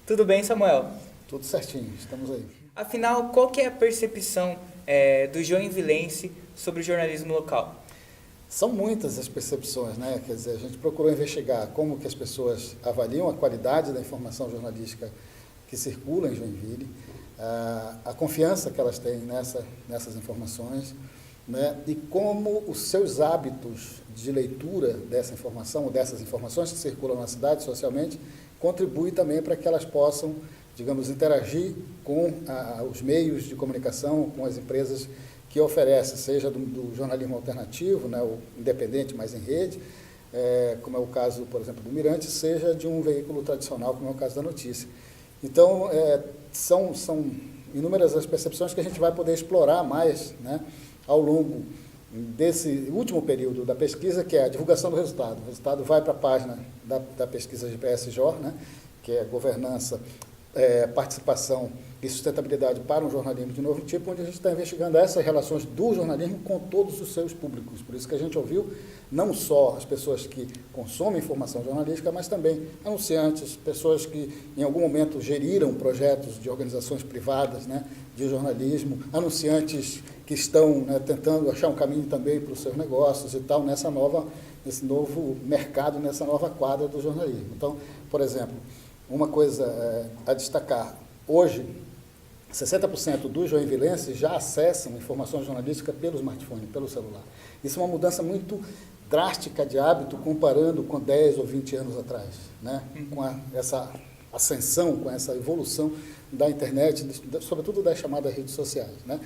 Tudo bem, Samuel? Tudo certinho, estamos aí. Afinal, qual que é a percepção do joinvilense sobre o jornalismo local? São muitas as percepções, né? Quer dizer, a gente procurou investigar como que as pessoas avaliam a qualidade da informação jornalística que circula em Joinville, a confiança que elas têm nessas informações, né? E como os seus hábitos de leitura dessa informação, ou dessas informações que circulam na cidade socialmente, contribuem também para que elas possam, digamos, interagir com os meios de comunicação, com as empresas que oferecem, seja do jornalismo alternativo, né, o independente, mas em rede, como é o caso, por exemplo, do Mirante, seja de um veículo tradicional, como é o caso da Notícia. Então, são inúmeras as percepções que a gente vai poder explorar mais, né, ao longo desse último período da pesquisa, que é a divulgação do resultado. O resultado vai para a página da pesquisa GPS-JOR, né, que é governança, participação e sustentabilidade para um jornalismo de novo tipo, onde a gente está investigando essas relações do jornalismo com todos os seus públicos. Por isso que a gente ouviu não só as pessoas que consomem informação jornalística, mas também anunciantes, pessoas que em algum momento geriram projetos de organizações privadas, né, de jornalismo, anunciantes que estão, né, tentando achar um caminho também para os seus negócios e tal, nesse novo mercado, nessa nova quadra do jornalismo. Então, por exemplo, uma coisa a destacar, hoje, 60% dos joinvilenses já acessam informação jornalística pelo smartphone, pelo celular. Isso é uma mudança muito drástica de hábito, comparando com 10 ou 20 anos atrás, né? Com essa ascensão, com essa evolução da internet, sobretudo das chamadas redes sociais, né?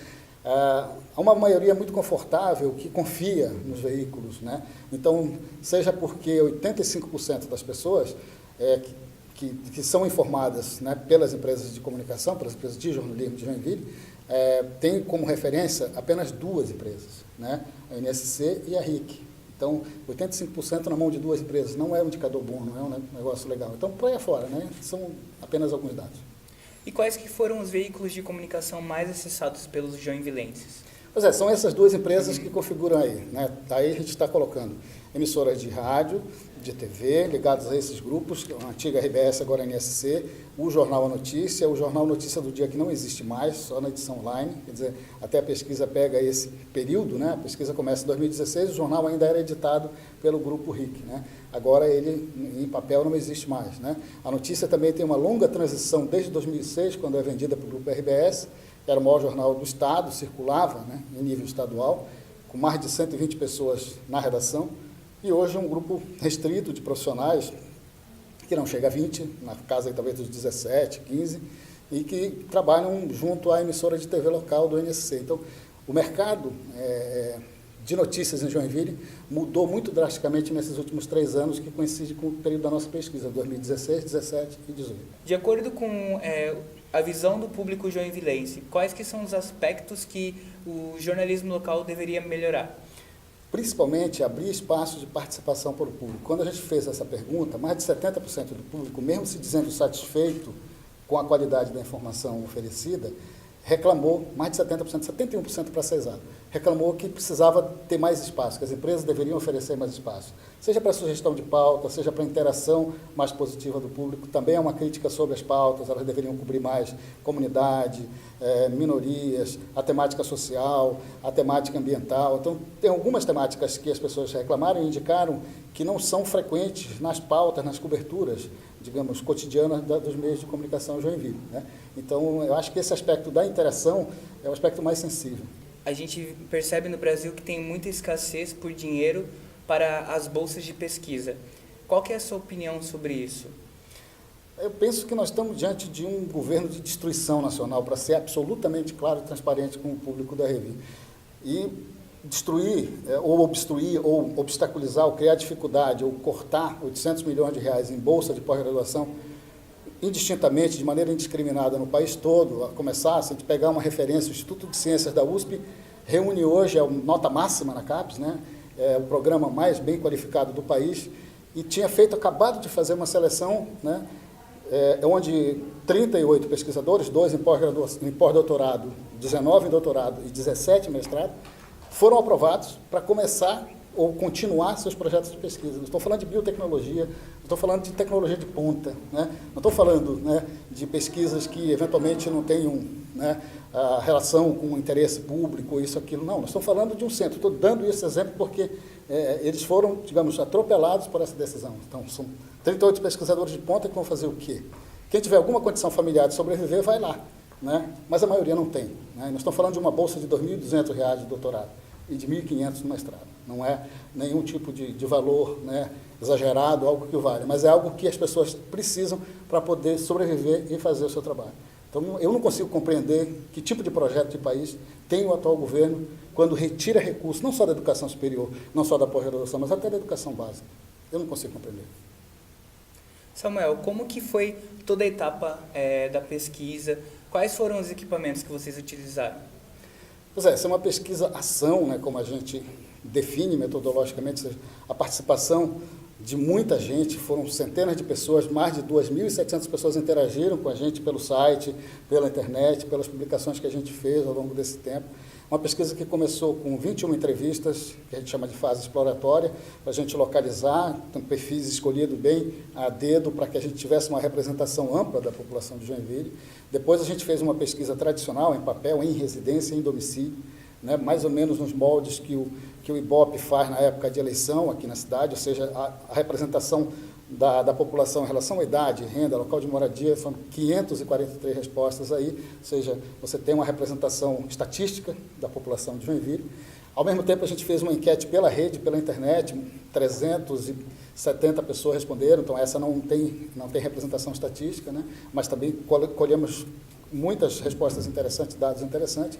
Há uma maioria muito confortável que confia nos veículos, né? Então, seja porque 85% das pessoas que são informadas, né, pelas empresas de comunicação, pelas empresas de jornalismo de Joinville, tem como referência apenas duas empresas, né, a NSC e a RIC. Então, 85% na mão de duas empresas não é um indicador bom, não é um negócio legal. Então, põe fora, né, são apenas alguns dados. E quais que foram os veículos de comunicação mais acessados pelos joinvilenses? Pois são essas duas empresas que configuram aí, né? Aí a gente está colocando emissoras de rádio, de TV, ligadas a esses grupos, a antiga RBS, agora a NSC, o Jornal A Notícia, o Jornal Notícia do Dia, que não existe mais, só na edição online, quer dizer, até a pesquisa pega esse período, né? A pesquisa começa em 2016, o jornal ainda era editado pelo Grupo RIC, né? Agora ele, em papel, não existe mais, né? A Notícia também tem uma longa transição desde 2006, quando é vendida para o Grupo RBS, era o maior jornal do Estado, circulava, né, em nível estadual, com mais de 120 pessoas na redação, e hoje é um grupo restrito de profissionais, que não chega a 20, na casa aí, talvez dos 17, 15, e que trabalham junto à emissora de TV local do NSC. Então, o mercado de notícias em Joinville mudou muito drasticamente nesses últimos 3 anos, que coincide com o período da nossa pesquisa, 2016, 17 e 18. De acordo com a visão do público joinvilense, quais que são os aspectos que o jornalismo local deveria melhorar? Principalmente abrir espaços de participação para o público. Quando a gente fez essa pergunta, mais de 70% do público, mesmo se dizendo satisfeito com a qualidade da informação oferecida, reclamou, mais de 70%, 71% para ser exato, reclamou que precisava ter mais espaço, que as empresas deveriam oferecer mais espaço, seja para sugestão de pauta, seja para interação mais positiva do público. Também é uma crítica sobre as pautas, elas deveriam cobrir mais comunidade, minorias, a temática social, a temática ambiental. Então, tem algumas temáticas que as pessoas reclamaram e indicaram que não são frequentes nas pautas, nas coberturas, digamos, cotidianas dos meios de comunicação em Joinville, né? Então, eu acho que esse aspecto da interação é o aspecto mais sensível. A gente percebe no Brasil que tem muita escassez por dinheiro para as bolsas de pesquisa. Qual que é a sua opinião sobre isso? Eu penso que nós estamos diante de um governo de destruição nacional, para ser absolutamente claro e transparente com o público da revista. E destruir, ou obstruir, ou obstaculizar, ou criar dificuldade, ou cortar 800 milhões de reais em bolsa de pós-graduação, indistintamente, de maneira indiscriminada no país todo, a começar, se a gente pegar uma referência, o Instituto de Ciências da USP reúne hoje a nota máxima na CAPES, né? É o programa mais bem qualificado do país, e tinha acabado de fazer uma seleção, né? Onde 38 pesquisadores, 2 em pós-doutorado, 19 em doutorado e 17 em mestrado, foram aprovados para começar ou continuar seus projetos de pesquisa. Não estou falando de biotecnologia, não estou falando de tecnologia de ponta, né? Não estou falando, né, de pesquisas que eventualmente não tenham, né, a relação com o interesse público, isso, aquilo. Não, nós estamos falando de um centro. Estou dando esse exemplo porque eles foram, digamos, atropelados por essa decisão. Então, são 38 pesquisadores de ponta que vão fazer o quê? Quem tiver alguma condição familiar de sobreviver, vai lá, né? Mas a maioria não tem, né? Nós estamos falando de uma bolsa de R$ 2.200 de doutorado e de R$ 1.500 no mestrado. Não é nenhum tipo de valor, né, exagerado, algo que vale, mas é algo que as pessoas precisam para poder sobreviver e fazer o seu trabalho. Então, eu não consigo compreender que tipo de projeto de país tem o atual governo quando retira recursos, não só da educação superior, não só da pós-graduação, mas até da educação básica. Eu não consigo compreender. Samuel, como que foi toda a etapa da pesquisa? Quais foram os equipamentos que vocês utilizaram? Pois é, essa é uma pesquisa-ação, né, como a gente define metodologicamente, a participação de muita gente, foram centenas de pessoas, mais de 2.700 pessoas interagiram com a gente pelo site, pela internet, pelas publicações que a gente fez ao longo desse tempo. Uma pesquisa que começou com 21 entrevistas, que a gente chama de fase exploratória, para a gente localizar, então, perfis escolhidos bem a dedo, para que a gente tivesse uma representação ampla da população de Joinville. Depois a gente fez uma pesquisa tradicional, em papel, em residência, em domicílio, né, mais ou menos nos moldes que o IBOP faz na época de eleição aqui na cidade, ou seja, a representação da população em relação à idade, renda, local de moradia, são 543 respostas aí, ou seja, você tem uma representação estatística da população de Joinville. Ao mesmo tempo, a gente fez uma enquete pela rede, pela internet, 370 pessoas responderam, então essa não tem representação estatística, né? Mas também colhemos muitas respostas interessantes, dados interessantes.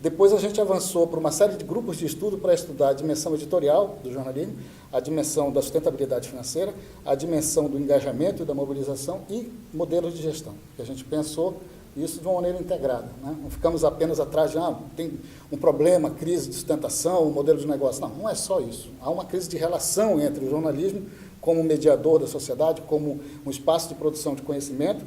Depois a gente avançou para uma série de grupos de estudo para estudar a dimensão editorial do jornalismo, a dimensão da sustentabilidade financeira, a dimensão do engajamento e da mobilização e modelos de gestão, que a gente pensou isso de uma maneira integrada, né? Não ficamos apenas atrás de, tem um problema, crise de sustentação, um modelo de negócio. Não, não é só isso. Há uma crise de relação entre o jornalismo como mediador da sociedade, como um espaço de produção de conhecimento,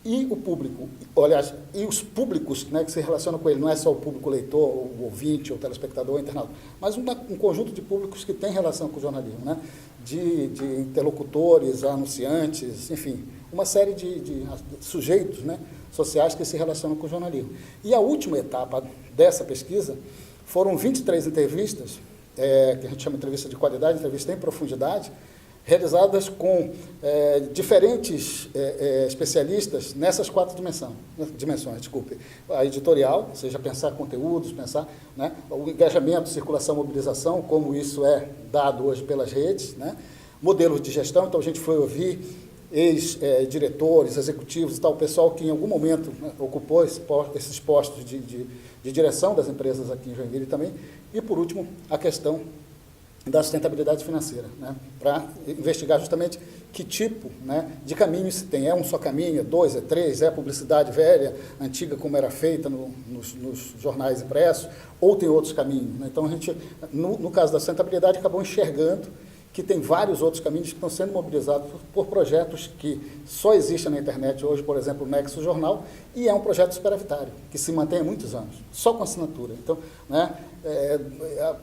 e o público, aliás, e os públicos, né, que se relacionam com ele, não é só o público leitor, o ouvinte, o telespectador, o internauta, mas um conjunto de públicos que tem relação com o jornalismo, né, de interlocutores, anunciantes, enfim, uma série de sujeitos, né, sociais que se relacionam com o jornalismo. E a última etapa dessa pesquisa foram 23 entrevistas, que a gente chama de entrevista de qualidade, entrevista em profundidade, realizadas com diferentes especialistas nessas 4 dimensões, a editorial, ou seja, pensar conteúdos, pensar, né, o engajamento, circulação, mobilização, como isso é dado hoje pelas redes, né, modelos de gestão, então a gente foi ouvir ex-diretores, executivos e tal, o pessoal que em algum momento, né, ocupou esses postos de direção das empresas aqui em Joinville também, e por último, a questão da sustentabilidade financeira, né, para investigar justamente que tipo, né, de caminho se tem. É um só caminho, é 2, é 3, é publicidade velha, antiga como era feita nos jornais impressos, ou tem outros caminhos, né? Então, a gente, no caso da sustentabilidade, acabou enxergando que tem vários outros caminhos que estão sendo mobilizados por projetos que só existem na internet hoje, por exemplo, o Nexo Jornal, e é um projeto superavitário, que se mantém há muitos anos, só com assinatura. Então, né,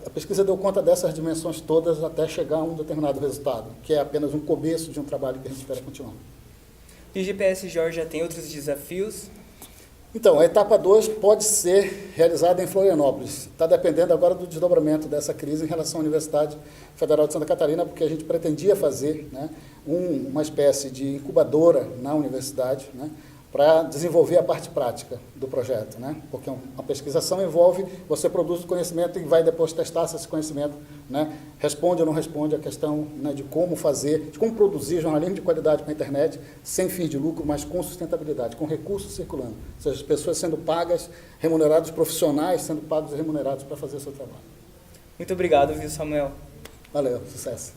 a pesquisa deu conta dessas dimensões todas até chegar a um determinado resultado, que é apenas um começo de um trabalho que a gente espera continuar. E o GPS Jorge já tem outros desafios? Então, a etapa 2 pode ser realizada em Florianópolis. Está dependendo agora do desdobramento dessa crise em relação à Universidade Federal de Santa Catarina, porque a gente pretendia fazer, né, uma espécie de incubadora na universidade, né, para desenvolver a parte prática do projeto, né? Porque a pesquisação envolve, você produz o conhecimento e vai depois testar se esse conhecimento, né, responde ou não responde a questão, né, de como fazer, de como produzir jornalismo de qualidade com a internet, sem fins de lucro, mas com sustentabilidade, com recursos circulando. Ou seja, as pessoas sendo pagas, remunerados, profissionais sendo pagos e remunerados para fazer o seu trabalho. Muito obrigado, viu, Samuel? Valeu, sucesso.